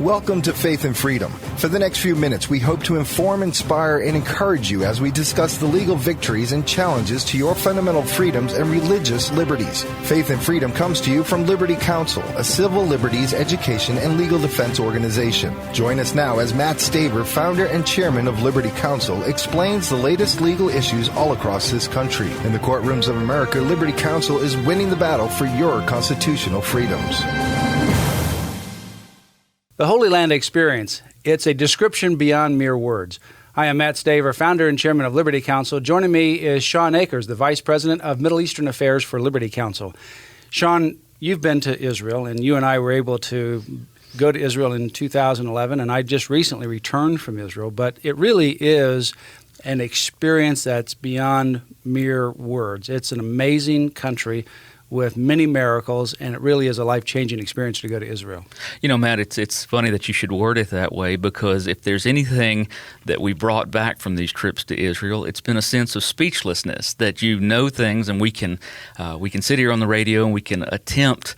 Welcome to Faith and Freedom. For the next few minutes, we hope to inform, inspire, and encourage you as we discuss the legal victories and challenges to your fundamental freedoms and religious liberties. Faith and Freedom comes to you from Liberty Counsel, a civil liberties, education, and legal defense organization. Join us now as Matt Staver, founder and chairman of Liberty Counsel, explains the latest legal issues all across this country. In the courtrooms of America, Liberty Counsel is winning the battle for your constitutional freedoms. The Holy Land Experience. It's a description beyond mere words. I am Matt Staver, founder and chairman of Liberty Counsel. Joining me is Shawn Akers, the vice president of Middle Eastern Affairs for Liberty Counsel. Shawn, you've been to Israel, and you and I were able to go to Israel in 2011, and I just recently returned from Israel. But it really is an experience that's beyond mere words. It's an amazing country with many miracles, and it really is a life-changing experience to go to Israel. You know, Matt, it's funny that you should word it that way, because if there's anything that we brought back from these trips to Israel, it's been a sense of speechlessness, that you know things, and we can sit here on the radio and we can attempt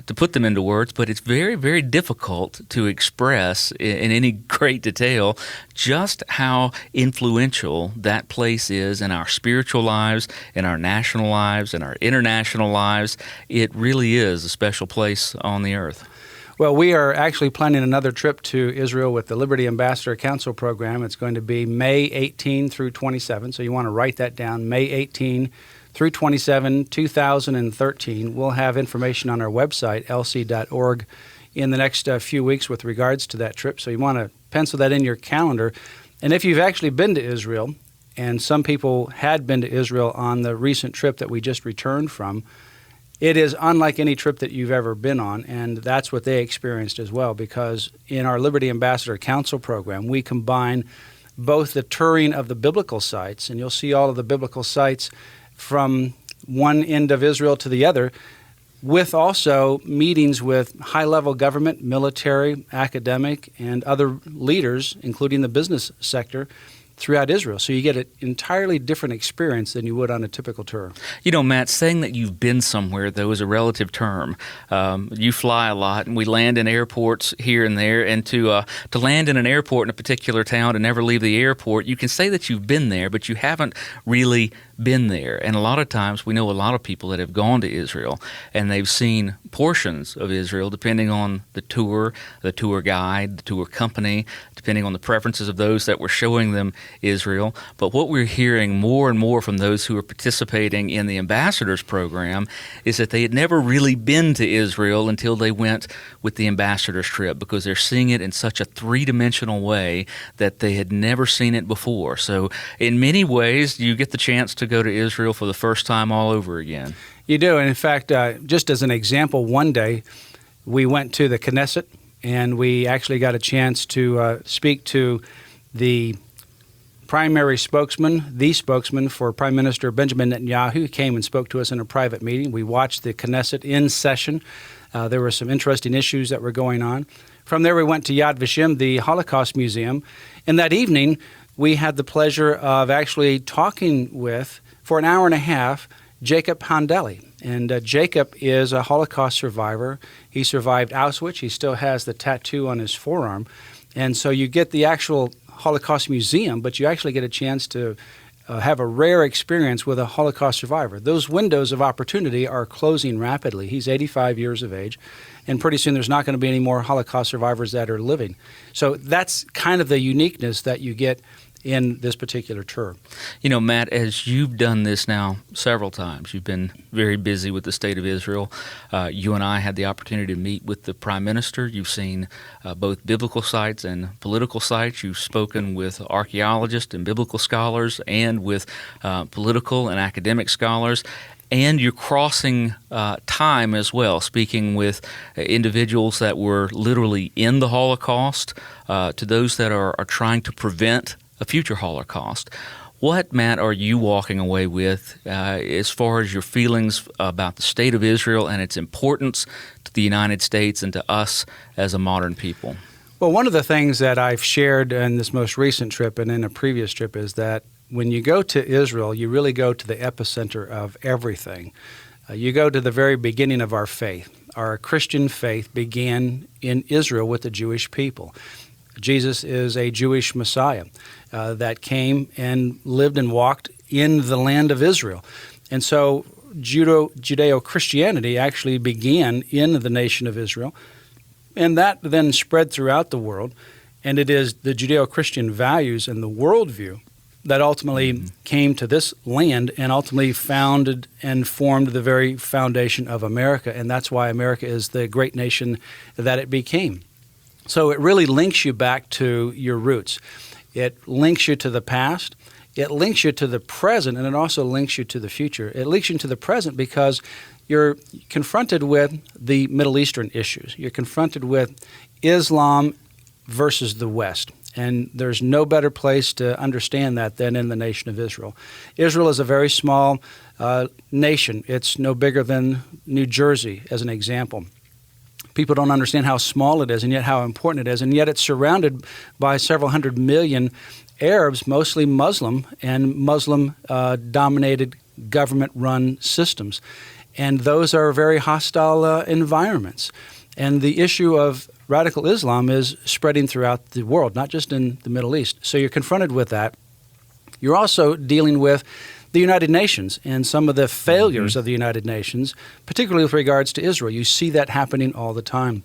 to put them into words, but it's very, very difficult to express in any great detail just how influential that place is in our spiritual lives, in our national lives, in our international lives. It really is a special place on the earth. Well, we are actually planning another trip to Israel with the Liberty Ambassador Council program. It's going to be May 18 through 27, so you want to write that down, May 18 through 27, 2013. We'll have information on our website, lc.org, in the next few weeks with regards to that trip. So you want to pencil that in your calendar. And if you've actually been to Israel, and some people had been to Israel on the recent trip that we just returned from, it is unlike any trip that you've ever been on, and that's what they experienced as well, because in our Liberty Ambassador Council program, we combine both the touring of the biblical sites, and you'll see all of the biblical sites from one end of Israel to the other, with also meetings with high-level government, military, academic, and other leaders, including the business sector, throughout Israel. So you get an entirely different experience than you would on a typical tour. You know, Matt, saying that you've been somewhere, though, is a relative term. You fly a lot, and we land in airports here and there, and to land in an airport in a particular town and never leave the airport, you can say that you've been there, but you haven't really been there. And a lot of times we know a lot of people that have gone to Israel, and they've seen portions of Israel depending on the tour guide, the tour company, depending on the preferences of those that were showing them Israel. But what we're hearing more and more from those who are participating in the ambassadors program is that they had never really been to Israel until they went with the ambassadors trip, because they're seeing it in such a three-dimensional way that they had never seen it before. So in many ways, you get the chance to go to Israel for the first time all over again. You do. And in fact, just as an example, one day we went to the Knesset, and we actually got a chance to speak to the primary spokesman, the spokesman for Prime Minister Benjamin Netanyahu. He came and spoke to us in a private meeting. We watched the Knesset in session. There were some interesting issues that were going on. From there, we went to Yad Vashem, the Holocaust Museum. And that evening, we had the pleasure of actually talking with, for an hour and a half, Jacob Handeli. And Jacob is a Holocaust survivor. He survived Auschwitz. He still has the tattoo on his forearm. And so you get the actual Holocaust Museum, but you actually get a chance to have a rare experience with a Holocaust survivor. Those windows of opportunity are closing rapidly. He's 85 years of age, and pretty soon there's not going to be any more Holocaust survivors that are living. So that's kind of the uniqueness that you get in this particular tour. You know, Matt, as you've done this now several times, you've been very busy with the state of Israel. You and I had the opportunity to meet with the Prime Minister. You've seen both biblical sites and political sites. You've spoken with archaeologists and biblical scholars and with political and academic scholars. And you're crossing time as well, speaking with individuals that were literally in the Holocaust to those that are trying to prevent a future Holocaust. What, Matt, are you walking away with as far as your feelings about the state of Israel and its importance to the United States and to us as a modern people? Well, one of the things that I've shared in this most recent trip and in a previous trip is that when you go to Israel, you really go to the epicenter of everything. You go to the very beginning of our faith. our Christian faith began in Israel with the Jewish people. Jesus is a Jewish Messiah that came and lived and walked in the land of Israel. And so Judeo-Christianity actually began in the nation of Israel, and that then spread throughout the world. And it is the Judeo-Christian values and the worldview that ultimately came to this land and ultimately founded and formed the very foundation of America. And that's why America is the great nation that it became. So it really links you back to your roots. It links you to the past. It links you to the present, and it also links you to the future. It links you to the present because you're confronted with the Middle Eastern issues. You're confronted with Islam versus the West. And there's no better place to understand that than in the nation of Israel. Israel is a very small nation. It's no bigger than New Jersey, as an example. People don't understand how small it is and yet how important it is. And yet it's surrounded by several hundred million Arabs, mostly Muslim, and Muslim-dominated government-run systems. And those are very hostile environments. And the issue of radical Islam is spreading throughout the world, not just in the Middle East. So you're confronted with that. You're also dealing with the United Nations and some of the failures of the United Nations, particularly with regards to Israel. You see that happening all the time.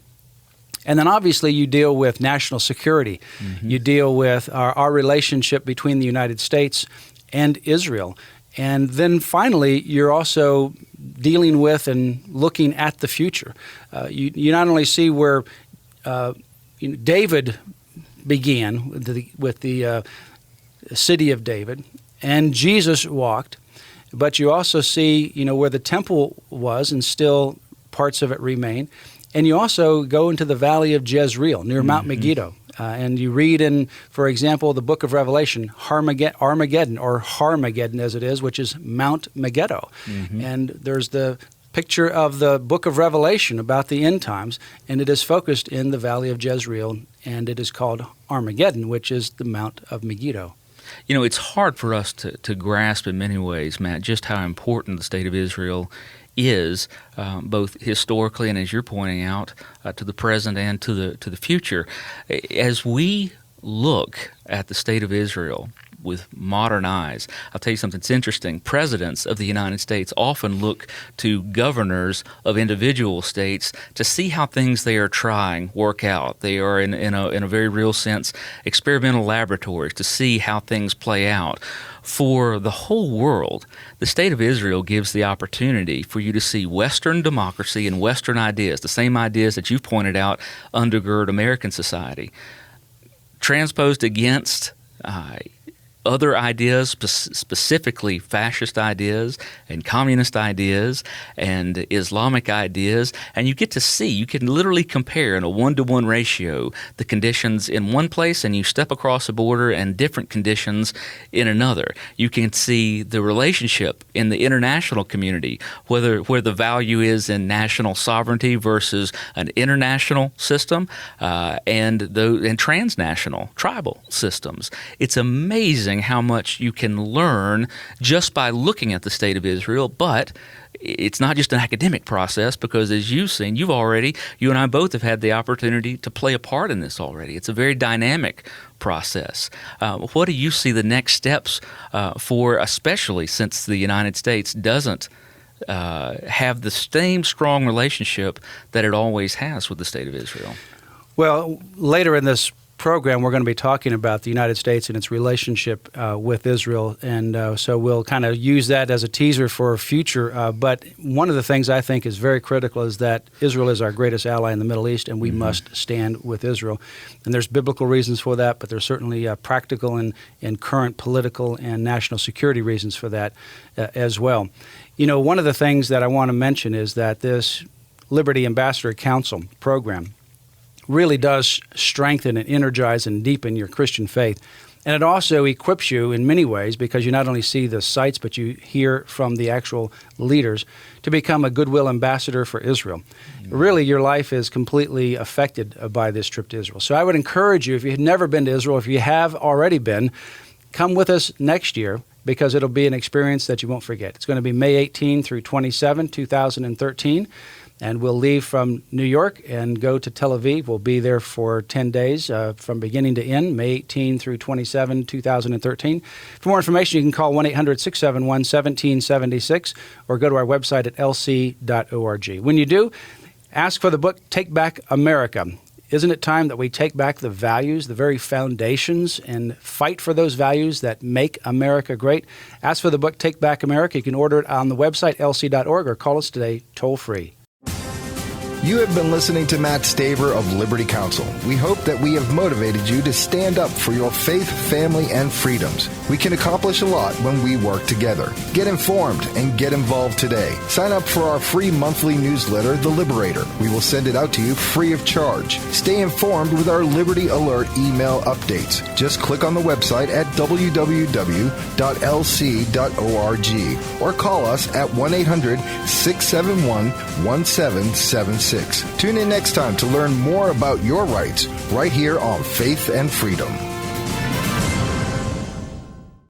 And then obviously you deal with national security. You deal with our relationship between the United States and Israel. And then finally, you're also dealing with and looking at the future. You not only see where David began with the city of David, and Jesus walked, but you also see, where the temple was, and still parts of it remain. And you also go into the valley of Jezreel near Mount Megiddo. And you read in, for example, the book of Revelation, Armageddon, or Harmageddon as it is, which is Mount Megiddo. And there's the picture of the book of Revelation about the end times, and it is focused in the valley of Jezreel, and it is called Armageddon, which is the Mount of Megiddo. It's hard for us to grasp in many ways, Matt, just how important the state of Israel is, both historically and, as you're pointing out, to the present and to the future. As we look at the state of Israel with modern eyes, I'll tell you something that's interesting. Presidents of the United States often look to governors of individual states to see how things they are trying work out. They are, in a very real sense, experimental laboratories to see how things play out. For the whole world, the state of Israel gives the opportunity for you to see Western democracy and Western ideas, the same ideas that you've pointed out undergird American society, transposed against other ideas, specifically fascist ideas and communist ideas and Islamic ideas, and you get to see, you can literally compare in a 1-to-1 ratio the conditions in one place, and you step across a border and different conditions in another. You can see the relationship in the international community, where the value is in national sovereignty versus an international system and transnational tribal systems. It's amazing how much you can learn just by looking at the state of Israel, but it's not just an academic process, because as you've seen, you and I both have had the opportunity to play a part in this already. It's a very dynamic process. What do you see the next steps for, especially since the United States doesn't have the same strong relationship that it always has with the state of Israel? Well, later in this program, we're going to be talking about the United States and its relationship with Israel, and so we'll kind of use that as a teaser for future. But one of the things I think is very critical is that Israel is our greatest ally in the Middle East, and we must stand with Israel. And there's biblical reasons for that, but there's certainly practical and current political and national security reasons for that as well. One of the things that I want to mention is that this Liberty Ambassador Council program really does strengthen and energize and deepen your Christian faith. And it also equips you in many ways, because you not only see the sights, but you hear from the actual leaders, to become a goodwill ambassador for Israel. Really, your life is completely affected by this trip to Israel. So I would encourage you, if you had never been to Israel, if you have already been, come with us next year, because it'll be an experience that you won't forget. It's going to be May 18 through 27, 2013. And we'll leave from New York and go to Tel Aviv. We'll be there for 10 days from beginning to end, May 18 through 27, 2013. For more information, you can call 1-800-671-1776 or go to our website at lc.org. When you do, ask for the book, Take Back America. Isn't it time that we take back the values, the very foundations, and fight for those values that make America great? Ask for the book, Take Back America. You can order it on the website, lc.org, or call us today, toll-free. You have been listening to Matt Staver of Liberty Counsel. We hope that we have motivated you to stand up for your faith, family, and freedoms. We can accomplish a lot when we work together. Get informed and get involved today. Sign up for our free monthly newsletter, The Liberator. We will send it out to you free of charge. Stay informed with our Liberty Alert email updates. Just click on the website at www.lc.org or call us at 1-800-671-1776. Tune in next time to learn more about your rights right here on Faith and Freedom.